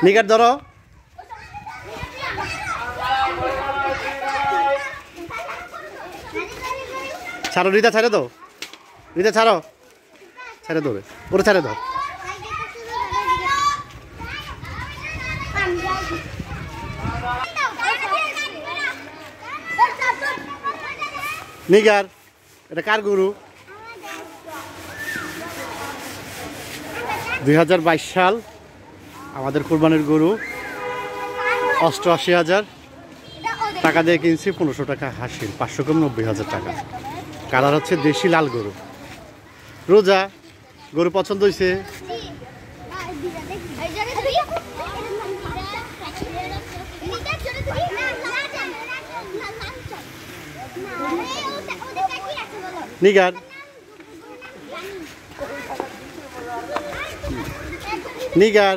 নিগার ধরো। ছাড়ো রিতা, ছাড়ে দাও রিতা, ছাড়ো, ছেড়ে ধরে ওরে, ছেড়ে দাও। নিগার, এটা কার গরু? 2022 সাল আমাদের কুরবানির গরু 88,000 টাকা দিয়ে কিনছি। 1500 টাকা হাসিল, 500 কম 90,000 টাকা। কালার হচ্ছে দেশি লাল গরু। রোজা, গরু পছন্দ হয়েছে? নিগার, নিগার